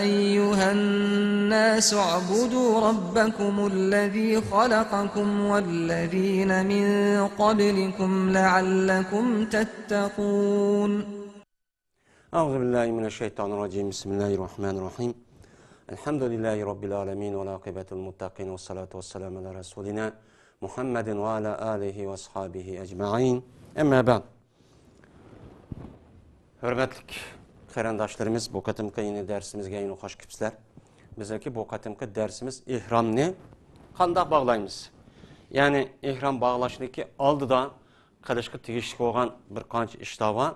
أيها الناس اعبدوا ربكم الذي خلقكم والذين من قبلكم لعلكم تتقون. أعوذ بالله من الشيطان الرجيم. بسم الله الرحمن الرحيم. الحمد لله رب العالمين والعاقبة المتقين والصلاة والسلام على رسولنا محمد وعلى آله وأصحابه أجمعين. أما بعد. Hürmetlik qarindoshlarimiz, bu qatimki yeni dersimizga yeni hoş kelibsizlar. Bizdeki bu qatimki dersimiz ihramni qanday bağlaymiz? Yani ihram bağlashniki oldida qilishga tegishli bo'lgan bir qancha ishlar bor.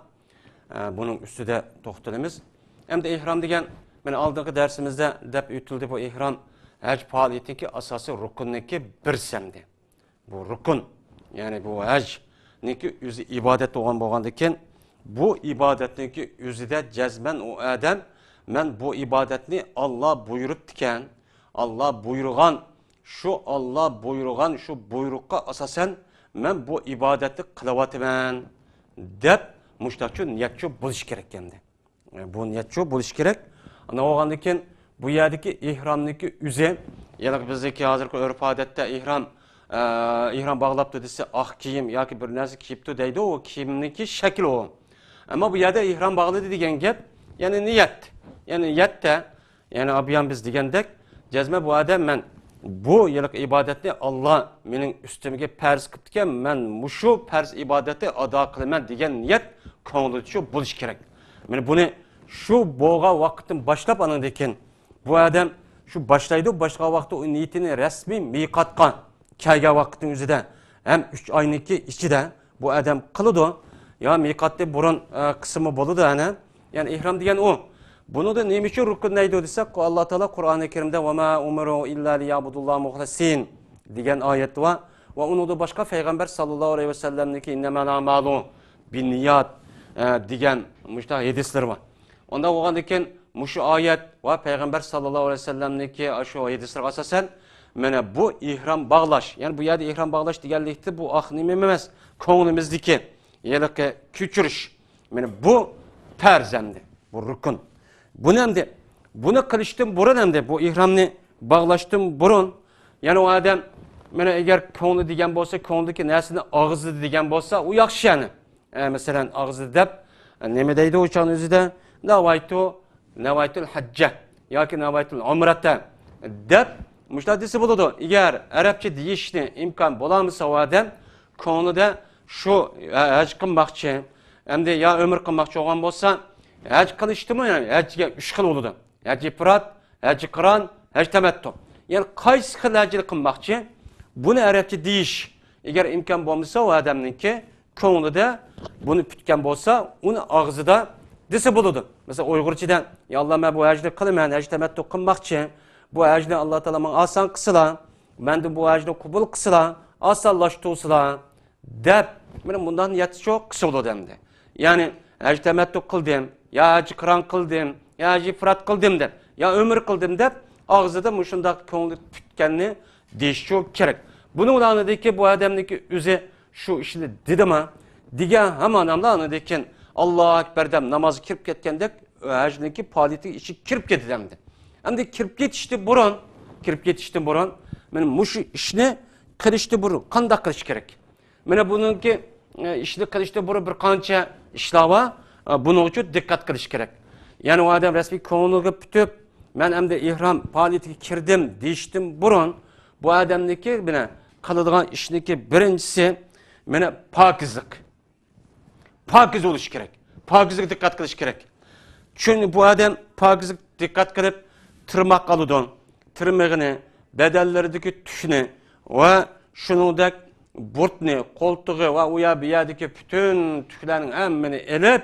Bunun üstüde to'xtalamiz. Endi ihram degan, mana oldingi dersimizde deb o'tildi, bu ihram haj faoliyatidagi asosiy rukunniki birsamdi. Bu rukun, yani bu hajniki o'zi ibodat bo'lgandan keyin bu ibadetniki özüde cezmen o adam, men bu ibadetni Allah buyuruptiken, Allah buyurgan şu buyrukka asasen men bu ibadeti kılavatmen dep muştaçu niyetçu buluş gerekkendi. Bu niyetçu buluş gerek. Ana oğandaki bu yerdeki ihramniki üze, yani bizdeki hazırki örf adette ihram bağlaptı dese ah kiyim ya ki bir neresi kiyipti deydi, o kiyimniki şekil o. Ama bu yerde ihram bağladı degen gep, yani niyet. Yani niyet de, yani abiyan biz degendek, cezme bu adam men bu yıllık ibadetni Allah benim üstümge perz kıptıken men muşu perz ibadeti ada kılmen degen niyet konuda şu buluş gerek. Yani bunu şu boğa vakitin başlap anındayken bu adam şu başlaydı, başka vakti o niyetini resmi miqatqa kelgen vakitin üzerinde hem 3 ayniki içinde bu adam kılıdı. Ya miqat'ta burun kısmı bolu da yani ihram diyen o. Bunu da neymiş rukun neydi desek Allah Teala Kur'an-ı Kerim'de وَمَا اُمَرُوا اِلَّا لِيَعْبُدُ اللّٰهِ مُخْلَسِينَ diyen ayet var. Ve onu da başka Peygamber sallallahu aleyhi ve sellem'deki اِنَّمَا الْاَعْمَالُ بِالنِّيَّاتِ diyen hadisler var. Onda oğandaki şu ayet ve Peygamber sallallahu aleyhi ve sellem'deki şu hadisler asasen mene bu ihram bağlaş. Yani bu yerde ihram bağlaş diyenlikte bu ahnimimiz konumuzdaki yelke küçürüş. Yani bu perzemdi, bu rukun. Bu nemdi? Bunu kılıştım burun nemdi? Bu ihramını bağlaştım burun. Yani o adam, yani eğer konu diyen bolsa, konudaki nesini ağızlı diyen bolsa, o yakşı yani. Mesela ağızlı dep, ne deydi o çağın özü de? Nevaytul hacca, ya ki nevaytul umrata dep, müştadisi buludu. Eğer Arapça deyişini imkan bulamasa o adam, konuda şu hac kılmakçı, hem de ya ömür kılmakçı olan bolsa, hac kılıştı mı yani? Hacga 3 xil oludu. Hac ifrat, hac qiran, hac temettu. Yani qaysi xil hacni kılmakçı? Bunu Arapça deyiş. Eğer imkan bulmasa o adamınki konuda bunu pütken bolsa, onu ağzıda dese buludu. Mesela Uygurçadan, ya Allah ben bu hacni kılmayın, hac temettu kılmakçı, bu hacni Allah Teala'nın asan kısıla, ben de bu hacni kubul kısıla, asallaştırsıla, dep, benim bundan niyeti çok kısa olur demdi. Yani hac temettu kıldım, ya hac qiran kıldım, ya hac ifrat kıldım der, ya ömür kıldım dep, ağzıda muşundaki konuda pütkenini deyiş çok gerek. Bunun anıdaki bu adamdaki üze şu işini dedi mi? Digen hem anamda anıdaki Allahu Ekber dem namazı kirip ketkendek hacniki paliti işi kirip keti demdi. Hem de kirip yetişti burun, benim muşu işini kılıştı burun, kandak kılış gerek. Mene bununki işini kılıştı burun bir kança işlava, bunun için dikkat kılış gerek. Yani o adam resmi konuğu bütüp, ben hem de ihram paliti kirdim, değiştim burun, bu adamdaki bine kılıdığın işindeki birincisi mene pakizlik. Pakiz oluş gerek. Pakizlik dikkat kılış gerek. Çünkü bu adam pakizlik dikkat kılıp tırmak alıdın, tırmağını, bedellerdeki tüşünü ve şunu da burtni, koltuğu ve uya biyadaki bütün tüklerin emmini elip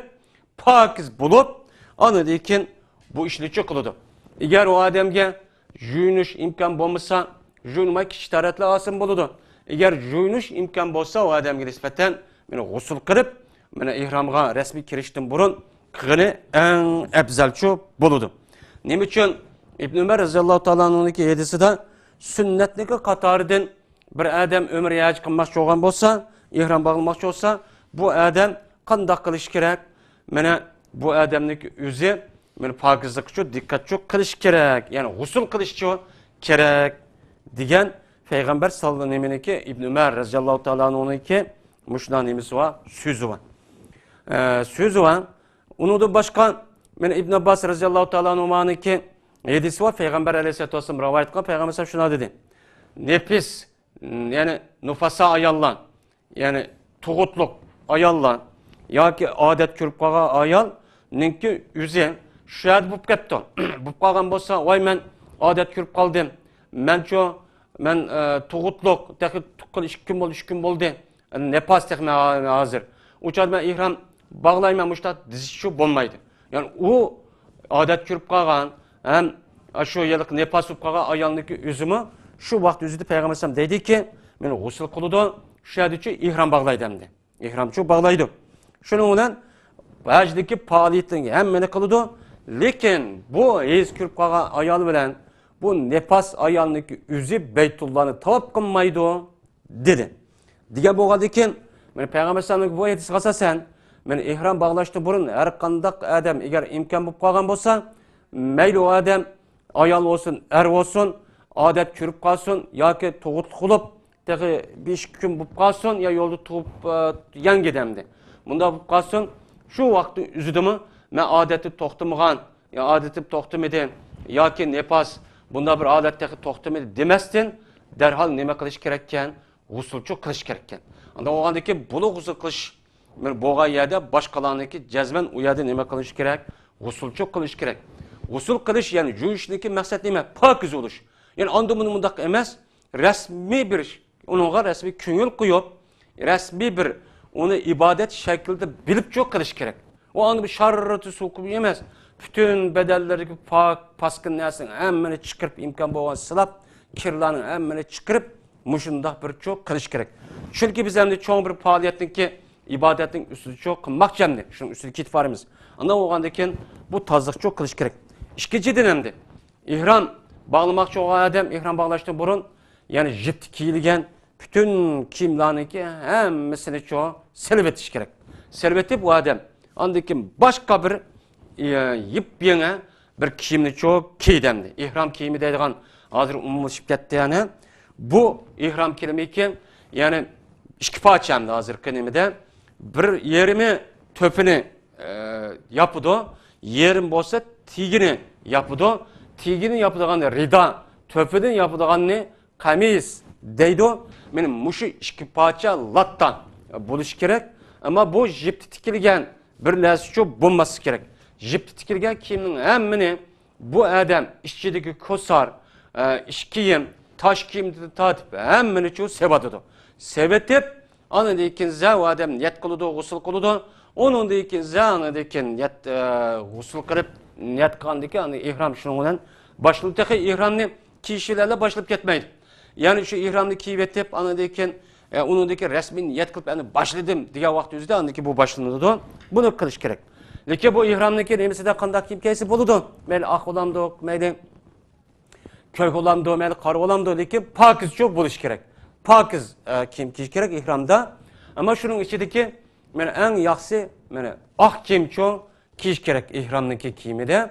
pakiz bulup onu deyken bu işli çok kılıdı. Eğer o adamga juyunuş imkan bulmasa juyunmak kişi taratlı asım buludu. Eğer juyunuş imkan bulsa o adamga nispeten gusül kırıp ihramga resmi kiriştin burun kığını en ebzelçu buludu. Nim için İbn Ömer radıyallahu ta'ala'nın hadisi de sünnetlik katarıdan bir adam ömrü hac kılmakçı olan bolsa, ihram bağlamakçı olsa bu adam qanday qilish kerak? Mana bu adamning o'zi meni pokizlik uchun diqqat çok qilish kerak. Ya'ni g'usl qilish uchun kerak degan payg'ambar sallallohu alayhi vasallam Ibn Umar radhiyallohu ta'ala anhu'niki mushuna nimasi va so'zi va. So'zi va undan boshqa men Ibn Abbas radhiyallohu ta'ala anhu'niki hadisi va payg'ambar alayhisolatu vasallam rivoyat qilgan payg'ambar shuna dedi. Nefis ya'ni nufasa ayollar, ya'ni tug'utliq ayollar yoki odat ko'rib qolgan ayol ninki o'zi shu yerda bo'lib ketdi. Bo'lib qolgan bo'lsa, voy men odat ko'rib qoldim. Men tug'utliq, tuqqil 2 kun bo'ldi, 3 kun bo'ldi. Nefas texme hozir. Uçad men ihram bağlayman muşta diziş şu bo'lmaydi. Yani o odat ko'rib qolgan ham shu yillik nefas bo'lib qolgan ayolniki o'zimi shu vaqt o'zida payg'ambar alayhisalom deydiki, meni g'usl qiladi, shu yerda ihrom bog'laydi hamdi. Ihrom shu bog'laydi. Shuning bilan hajdagi faoliyatlarga hammani qiladi, lekin bu hez ko'rib qolgan ayol bilan bu nefas ayolniki o'zi Baytullohni tavob qilmaydi dedi. Degan bo'lgan ekan, men payg'ambar alayhisalomning bu hadisga asosan men ihrom bog'lashdan burun har qanday odam agar imkon bo'lib qolgan bo'lsa, mayli odam ayol bo'lsin, er bo'lsin, odat ko'rib qolsin yoki tug'ut qilib, 5 kun bo'lib qolsin yo yo'lda tug'ib yangi demdi. Bunda bo'lib qolsin, shu vaqtning o'zidami men odatni to'xtamagan, yo odatim to'xtamadi yoki nefas bunda bir odatda to'xtamadi demasdan darhol nima qilish kerak ekan? G'usulchi qilish kerak ekan. Unda o'g'andiki buni g'usul qilish men bo'lgan yerda boshqalarniki jazman u yerda nima qilish kerak? G'usulchi qilish kerak. G'usul qilish ya'ni yuyishniki maqsad nima? Pokiz bo'lish. Ya'ni onda buni mundaq emas, rasmiy bir uningga rasmiy ko'ngil qo'yib, rasmiy bir uni ibodat shaklida bilib cho'q qilish kerak. O anda bir sharrati so'qib emas, bütün bedellerdagi pok, paskin narsani hammani chiqarib imkon bo'lgan silab, kirlarning hammani chiqarib mushundaq bir cho'q qilish kerak. Chunki biz endi cho'ng bir faoliyatniki ibodatning ustida cho'q qilmoqchamiz. Shuning ustida ketib boramiz. Unda bo'lgandan keyin bu tozliq cho'q qilish kerak. Ikkinchidan endi ihrom bog'lamoqchi bo'lgan odam ihrom bog'lashdan burun, ya'ni jipt kiyilgan bütün kiyimlarniki hammasini cho'q silib etish kerak. Silib etib bu odam andikin başka bir yepyeni bir kiyimni çok kiydemdi. İhram kiyimi deydigan hazır umumlaşıp ketdi yani. Bu ihram kiyimi iken yani iki parçamdı hazır kıyımda. Bir yerimi töpünü yapıdı. Yerim bolsa tigini yapıdı. Tigini yapıdığan rida, töpünün yapıdığan ne? Kamis deydi. Benim muşu iki parça lattan buluş gerek. Ama bu jipti tikilgen bir narsa çok bulması gerek. Jipti tikilgen kiyiminin hemmini bu adam işçideki kosar, iş kiyim, taş kiyimde tatip hemmini çok sevadıdı. Sevetip, onun da ikinci o adam niyet kılıdı, gusül kılıdı. Onun da ikinci onun da ikinci niyet gusül kılıp niyet kılındaki ihram şununla başlık tek ihramını kişilerle başlayıp gitmeydi. Yani şu ihramını kiyvetip onun da ikinci onundaki resmi niyet kılıp yani başladım diye vakti yüzde andaki bu başlanırdı. Bunu kılış gerek. Lakin bu ihramdaki nemisi de kandak kimkesi buludu. Meyli ak olamdı, meyli kök olamdı, meyli kar olamdı. Lakin pakiz çok buluş gerek. Pakiz kim kiş gerek ihramda. Ama şunun içindeki en yaxşı ak kim çok kiş gerek ihramdaki kimi de.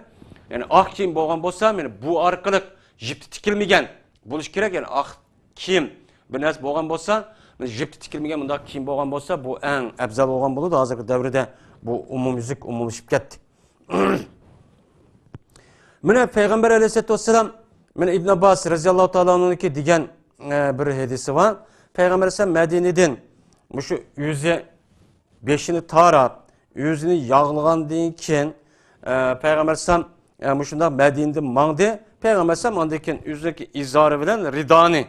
Yani ak kim boğan bolsa bu arkalık jipti tikilmegen buluş gerek. Yani ak kim bir nas boğan bolsa jipti tikilmegen bunda kim boğan bolsa bu en afzal boğan buludu. Hazırki devrede bu umumyüzük umumlaşıp ketdi. Mene Peygamber aleyhissalatu vesselam mene İbn Abbas radhiyallahu ta'ala anhu'niki degan bir hadisi var. Peygamber aleyhissalam Medine'den şu yüzü beşini tarab, yüzünü yağlagandan keyin Peygamber aleyhissalam şunda Medine'de mangdi. Peygamber aleyhissalam ondakin yüzdeki izarı bilen ridani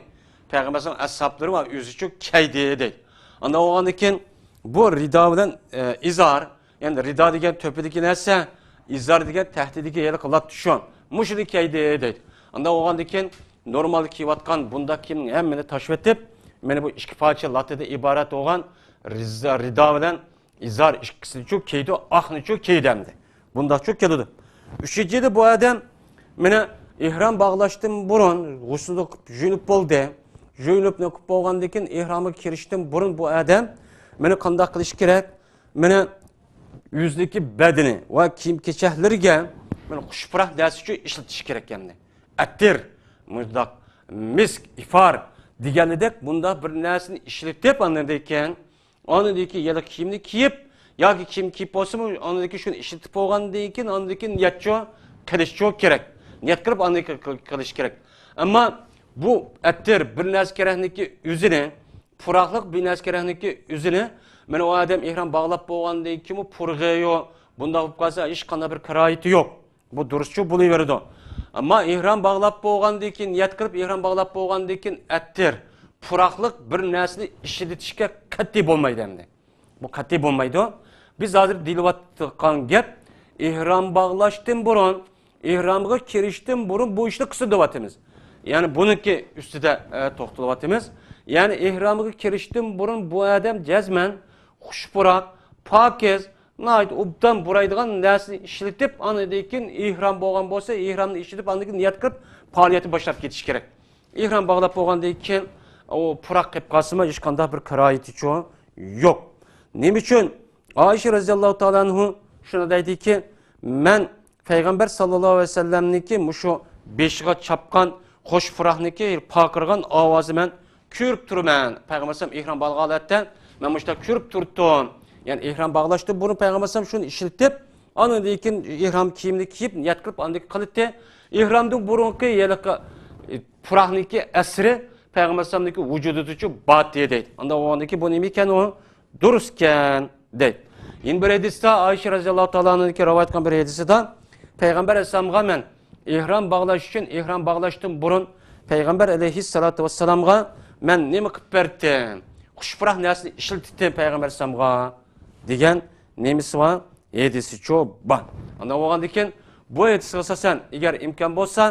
Peygamber aleyhissalam ashabları var yüzü çok keydi deydi. Anda oğandan keyin bu rida bilen izar yani rida degan töpedeki narsa, izar degan tahtidagi yeri qilat tushun. Mushuni kaydi deydi. Anda o'g'andan keyin normal kiyayotgan bunda kiyimning hammani tashib etib, meni bu ikki parcha latida iborat bo'lgan rida bilan izar ikkisini cho'k kiydi, oqni cho'k kiydamdi. Bunda cho'k keladi. Uchinchisi bu odam meni ihrom bog'lashdan burun g'uslni yuvib bo'ldi. Yuvib bo'lgandan keyin ihromga kirishdan burun bu odam meni qanday qilish kerak? Meni yüzdeki bedeni ve kiyim keçehlerge mana xushpurak narsa uchun ishlatish kerak endi. Attir, mundaq misk, ifar deganidek bunda bir narsani ishlatib andan onidagi yala kiyimni kiyib yoki kiyim kiyib bo'lsa-mu, onidagi shuni ishlatib bo'lgandan keyin onidagi niyatcho qilish kerak. Niyat qilib onidagi qilish kerak. Ammo bu attir bir narsa kerakniki o'zini, puraqliq bir narsa kerakniki o'zini mana o odam ihrom bog'lab bo'lgandan keyin purg'i yo'q. Bunda bo'lib qolsa hech qanday bir qirayati yo'q. Bu durustchu bo'laveradi. Ammo ihrom bog'lab bo'lgandan keyin niyat qilib ihrom bog'lab bo'lgandan keyin attir, puraqliq bir narsani ishlatishga qat'iy bo'lmaydi endi. Bu qat'iy bo'lmaydi. Biz hozir deyotgan gap ihrom bog'lashdan burun, ihromga kirishdan burun bu ishni qilsa deyapmiz. Ya'ni buniki ustida to'xtalyapmiz. Ya'ni ihromga kirishdan burun bu odam jazman xushpuroq, pokiz, nayt obdan buraydigan narsani ishlatib, anidan keyin ihrom bo'lgan bo'lsa, ihromni ishlatib, anidan keyin niyat qilib faoliyatni boshlab ketish kerak. Ihrom bog'lab bo'lgandan keyin o puraq qilib qolsa, hech qanday bir qirayati yo'q. Nima uchun? Oysha roziyallohu ta'ala anhu shuni deydiki, men payg'ambar sallallohu alayhi vasallamniki mushu beshiga chapqan xo'sh puraqniki paqirgan ovozi men ko'rib turman. Payg'ambar sallam ihrom bog'lagan holatda men mushta ko'rib turdim. Ya'ni ihrom bog'lashda buni payg'ambar sallam shuni ishlatib, ondan keyin ihrom kiyimni kiyib, niyat qilib, ondan qilibdi. Ihromning burunqi yalaqa puraqniki asri payg'ambar sallamniki vujudida uchun botdi deydi. Unda o'g'andiki bu nima ekan u? Durust ekan deydi. Yine bir hadisda Ayşe radhiyallohu ta'ala'nın rivoyat qilgan bir hadisida payg'ambar alayhisalomga men ihrom bog'lash uchun ihrom bog'lashdan burun payg'ambar alayhissalatu vassalamga men nima qilib berdim? Xushpuroq narsani ishlatdim payg'ambar alayhisalomga degan nemisi bor, hadisi bor. Ana o'g'andikin bu hadisga asosan agar imkon bo'lsa,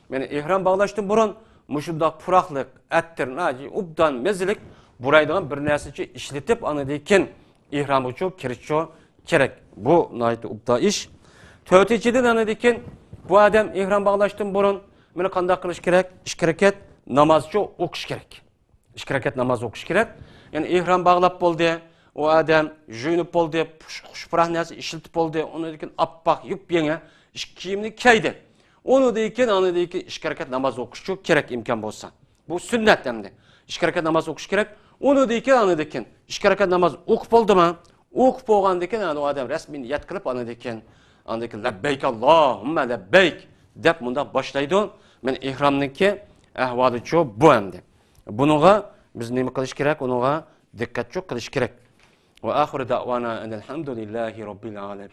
meni ihrom bog'lashdan burun mushundaq puroqlik, attir, naji, ubdan mezlik buraydigan bir narsani ishlatib, anidan keyin ihrom uchun kirish kerak. Bu nayt ubda ish. To'rtinchidan anidan keyin bu odam ihrom bog'lashdan burun meni qanday qilish kerak? Ish harakat namozchi o'qish kerak. Ish harakat namoz o'qish kerak. Ya'ni ihrom bog'lab bo'ldi, o odam juyunib bo'ldi, xushpuroq narsa ishlatib bo'ldi, undan keyin oppoq yupyanga ish kiyimni kiydi. Undan keyin anidan keyin ish harakat namoz o'qish kerak imkon bo'lsa. Bu sunnat endi. Ish harakat namoz o'qish kerak. Anidan keyin ish harakat namoz o'qib bo'ldimi? O'qib bo'lgandan keyin o odam rasmiy niyat qilib anidan keyin labbayk Allohumma labbayk deb bunda boshlaydi. Men ihromniki ahvoli bu endi. Bunuga biz nima qilish kerak? Unuga diqqat qilish kerak. Va oxiri da'vana alhamdulillahi robbil alamin.